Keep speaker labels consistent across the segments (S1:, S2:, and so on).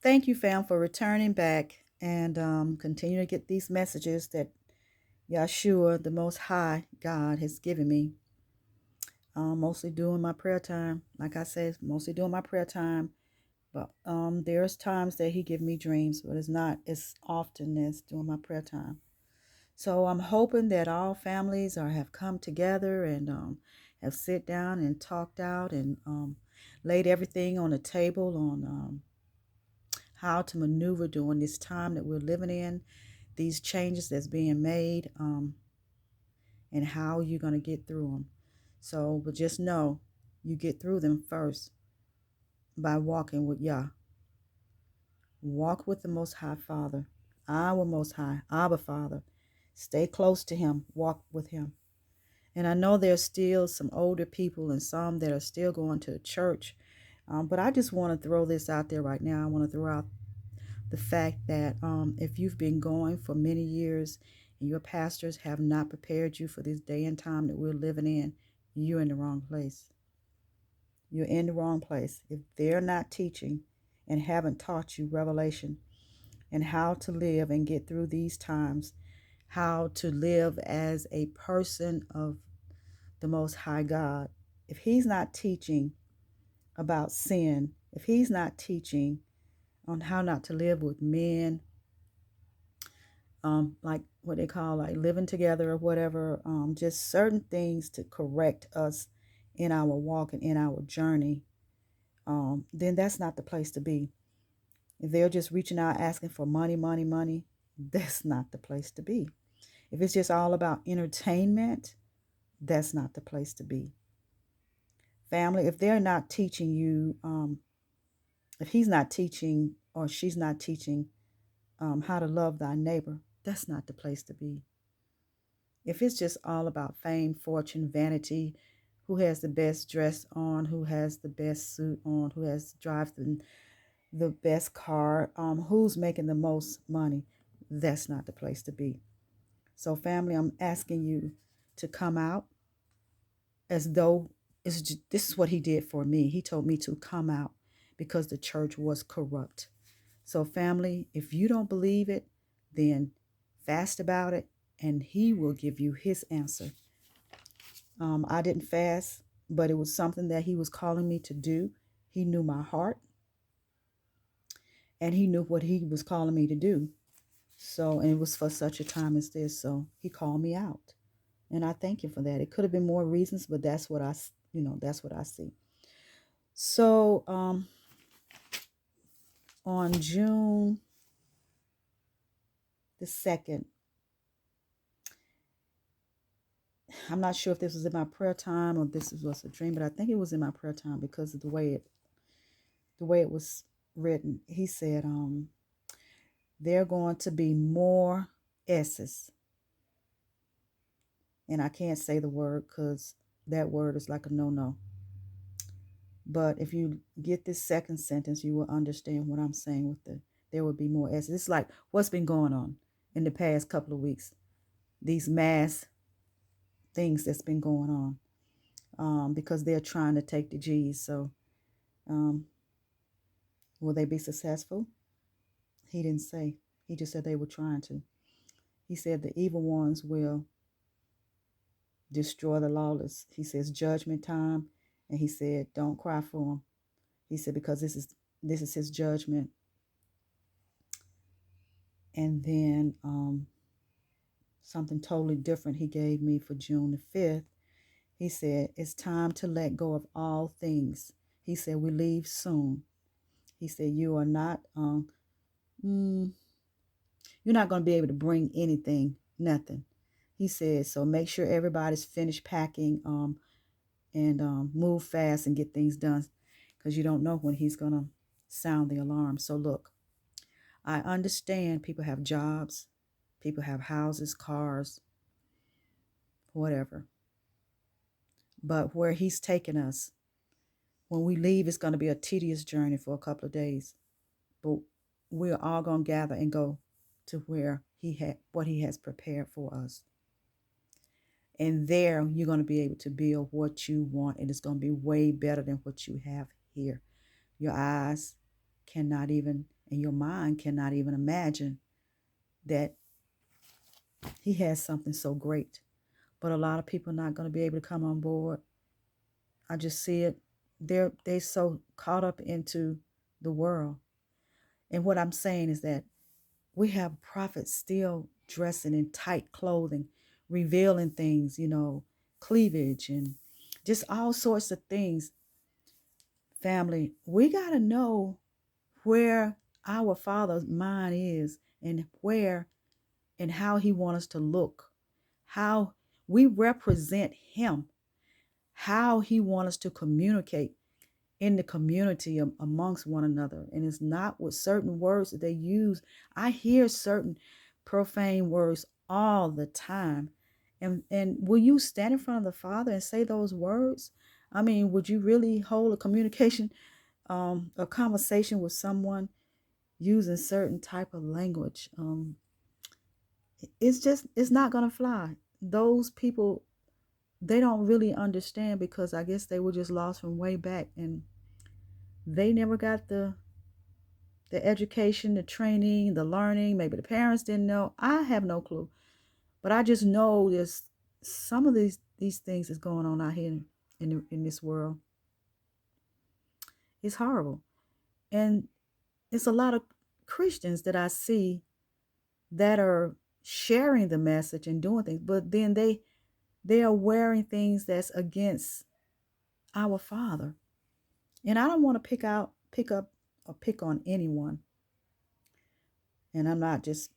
S1: Thank you, fam, for returning back and continue to get these messages that Yahshua, the Most High God, has given me. Mostly during my prayer time. Like I said, mostly during my prayer time. But there's times that He give me dreams, but it's not as often as during my prayer time. So I'm hoping that all families have come together and have sit down and talked out and laid everything on the table on how to maneuver during this time that we're living in, these changes that's being made, and how you're going to get through them. So, but just know you get through them first by walking with Yah. Walk with the Most High Father, our Most High, Abba Father. Stay close to Him. Walk with Him. And I know there's still some older people and some that are still going to church. But I just want to throw this out there right now. I want to throw out the fact that if you've been going for many years and your pastors have not prepared you for this day and time that we're living in, you're in the wrong place. You're in the wrong place. If they're not teaching and haven't taught you revelation and how to live and get through these times, how to live as a person of the Most High God, if He's not teaching about sin, if He's not teaching on how not to live with men, like what they call like living together or whatever, just certain things to correct us in our walk and in our journey, then that's not the place to be. If they're just reaching out asking for money, money, money, that's not the place to be. If it's just all about entertainment, that's not the place to be. Family, if they're not teaching you, if he's not teaching or she's not teaching how to love thy neighbor, that's not the place to be. If it's just all about fame, fortune, vanity, who has the best dress on, who has the best suit on, who has drives the best car, who's making the most money, that's not the place to be. So, family, I'm asking you to come out as though this is what He did for me. He told me to come out because the church was corrupt. So, family, if you don't believe it, then fast about it and He will give you His answer. I didn't fast, but it was something that He was calling me to do. He knew my heart and He knew what He was calling me to do. So, and it was for such a time as this. So He called me out. And I thank Him for that. It could have been more reasons, but that's what that's what I see. So, on June the 2nd, I'm not sure if this was in my prayer time or this was a dream, but I think it was in my prayer time because of the way it was written. He said, there are going to be more S's. And I can't say the word because that word is like a no-no. But if you get this second sentence, you will understand what I'm saying with there will be more S's. It's like what's been going on in the past couple of weeks. These mass things that's been going on because they're trying to take the G's. So will they be successful? He didn't say. He just said they were trying to. He said the evil ones will destroy the lawless. He says judgment time, and he said don't cry for them. He said because this is His judgment. And then something totally different He gave me for June the 5th. He said it's time to let go of all things. He said we leave soon. He said you are not you're not going to be able to bring anything, nothing. He said so make sure everybody's finished packing and move fast and get things done because you don't know when He's going to sound the alarm. So look, I understand people have jobs, people have houses, cars, whatever. But where He's taken us, when we leave, it's going to be a tedious journey for a couple of days. But we're all going to gather and go to where what He has prepared for us. And there you're going to be able to build what you want, and it's going to be way better than what you have here. Your eyes cannot even And your mind cannot even imagine that he has something so great. But a lot of people are not going to be able to come on board. I just see it. They so caught up into the world. And what I'm saying is that we have prophets still dressing in tight clothing, revealing things, cleavage and just all sorts of things. Family, we got to know where our Father's mind is and where and how he wants us to look, how we represent him, how he wants us to communicate in the community amongst one another. And it's not with certain words that they use. I hear certain profane words all the time. And will you stand in front of the Father and say those words? I mean, would you really hold a communication, a conversation with someone using certain type of language? It's not gonna fly. Those people, they don't really understand because I guess they were just lost from way back, and they never got the education, the training, the learning. Maybe the parents didn't know. I have no clue. But I just know there's some of these things that's going on out here in this world. It's horrible. And it's a lot of Christians that I see that are sharing the message and doing things, but then they are wearing things that's against our Father. And I don't want to pick up or pick on anyone. And I'm not just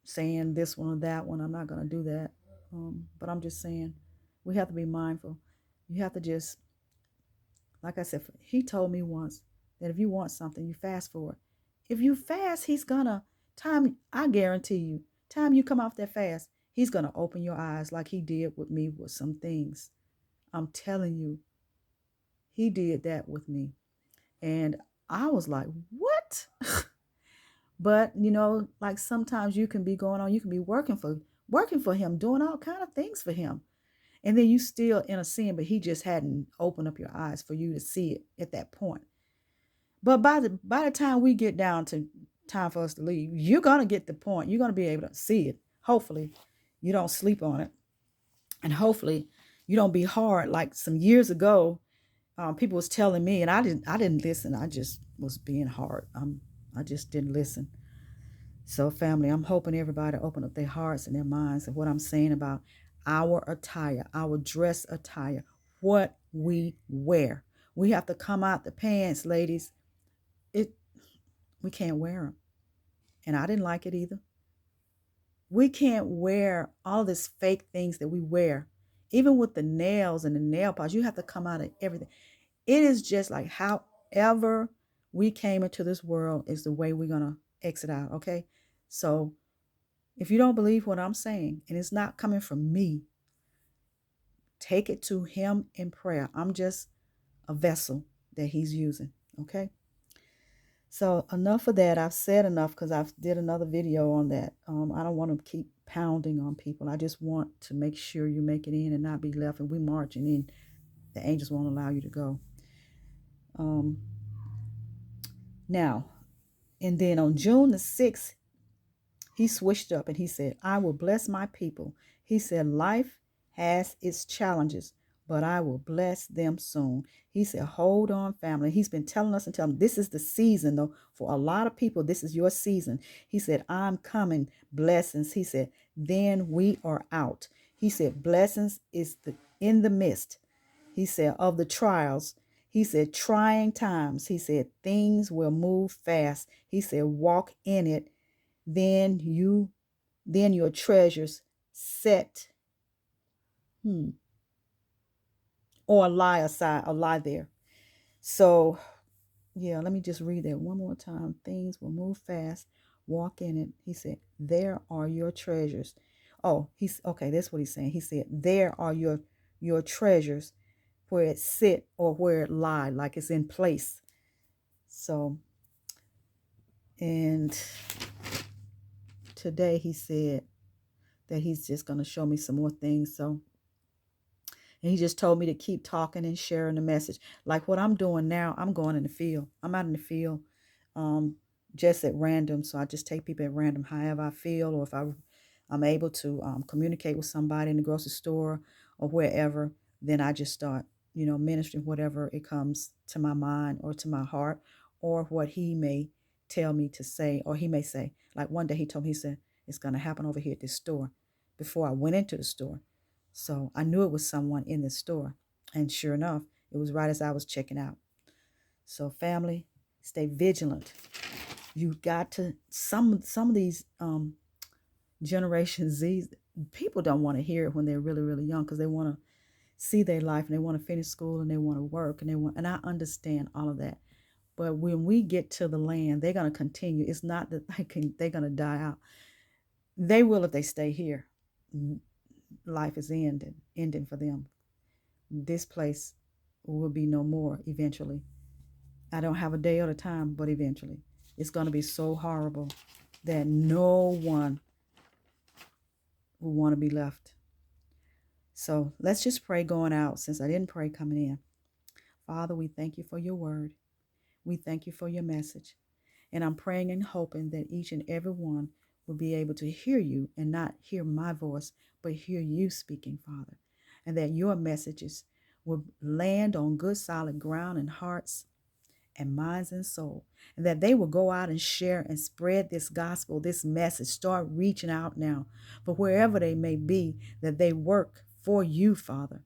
S1: saying this one or that one. I'm not going to do that. But I'm just saying we have to be mindful. You have to just, like I said, he told me once that if you want something, you fast for it. If you fast, he's going to, I guarantee you, time you come off that fast, he's going to open your eyes like he did with me with some things. I'm telling you, he did that with me. And I was like, what? But like sometimes you can be going on, you can be working for him, doing all kind of things for him. And then you still in a sin, but he just hadn't opened up your eyes for you to see it at that point. But by the time we get down to time for us to leave, you're gonna get the point. You're gonna be able to see it. Hopefully, you don't sleep on it, and hopefully, you don't be hard like some years ago. People was telling me, and I didn't listen. I just was being hard. I just didn't listen. So, family, I'm hoping everybody open up their hearts and their minds of what I'm saying about our attire, our dress attire, what we wear. We have to come out the pants, ladies. We can't wear them. And I didn't like it either. We can't wear all this fake things that we wear. Even with the nails and the nail polish, you have to come out of everything. It is just like however we came into this world is the way we're going to exit out, okay? So if you don't believe what I'm saying, and it's not coming from me, take it to him in prayer. I'm just a vessel that he's using, okay? So enough of that. I've said enough because I've did another video on that. I don't want to keep pounding on people. I just want to make sure you make it in and not be left. And we marching in. The angels won't allow you to go. Now, and then on June the 6th, he switched up and he said, I will bless my people. He said, life has its challenges, but I will bless them soon. He said, hold on, family. He's been telling us and telling this is the season, though. For a lot of people, this is your season. He said, I'm coming, blessings. He said, then we are out. He said, blessings is in the midst. He said, of the trials. He said, trying times. He said, things will move fast. He said, walk in it. Then your treasures set or lie aside or lie there. So yeah, let me just read that one more time. Things will move fast. Walk in it. He said, there are your treasures. Oh, he's okay. That's what he's saying. He said, there are your treasures where it sit or where it lie, like it's in place. So, and today he said that he's just going to show me some more things. So, and he just told me to keep talking and sharing the message. Like what I'm doing now, I'm going in the field. I'm out in the field, just at random. So I just take people at random, however I feel, or if I'm able to communicate with somebody in the grocery store or wherever, then I just start, ministering whatever it comes to my mind or to my heart, or what he may tell me to say, or he may say. Like one day he told me, he said, it's going to happen over here at this store, before I went into the store. So I knew it was someone in the store. And sure enough, it was right as I was checking out. So family, stay vigilant. You got to, some of these Generation Z people don't want to hear it when they're really, really young, because they want to see their life and they want to finish school and they want to work and and I understand all of that. But when we get to the land, they're going to continue. It's not that they're going to die out. They will if they stay here. Life is ending for them. This place will be no more eventually. I don't have a day or a time, but eventually. It's going to be so horrible that no one will want to be left. So let's just pray going out, since I didn't pray coming in. Father, we thank you for your word. We thank you for your message. And I'm praying and hoping that each and every one will be able to hear you and not hear my voice, but hear you speaking, Father. And that your messages will land on good, solid ground in hearts and minds and soul. And that they will go out and share and spread this gospel, this message. Start reaching out now for wherever they may be, that they work for you, Father,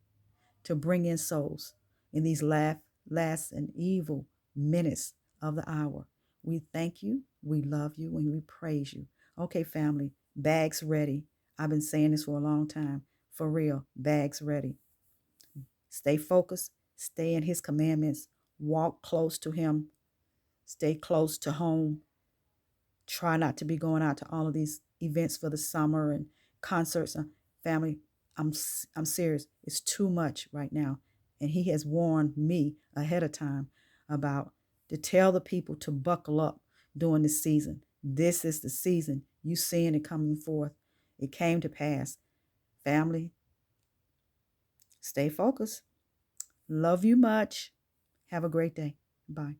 S1: to bring in souls in these last and evil minutes of the hour. We thank you, we love you, and we praise you. Okay, family, bags ready. I've been saying this for a long time. For real, bags ready. Stay focused, stay in his commandments, walk close to him, stay close to home. Try not to be going out to all of these events for the summer and concerts. Family, I'm serious. It's too much right now. And he has warned me ahead of time about to tell the people to buckle up during this season. This is the season. You seeing it coming forth. It came to pass. Family, stay focused. Love you much. Have a great day. Bye.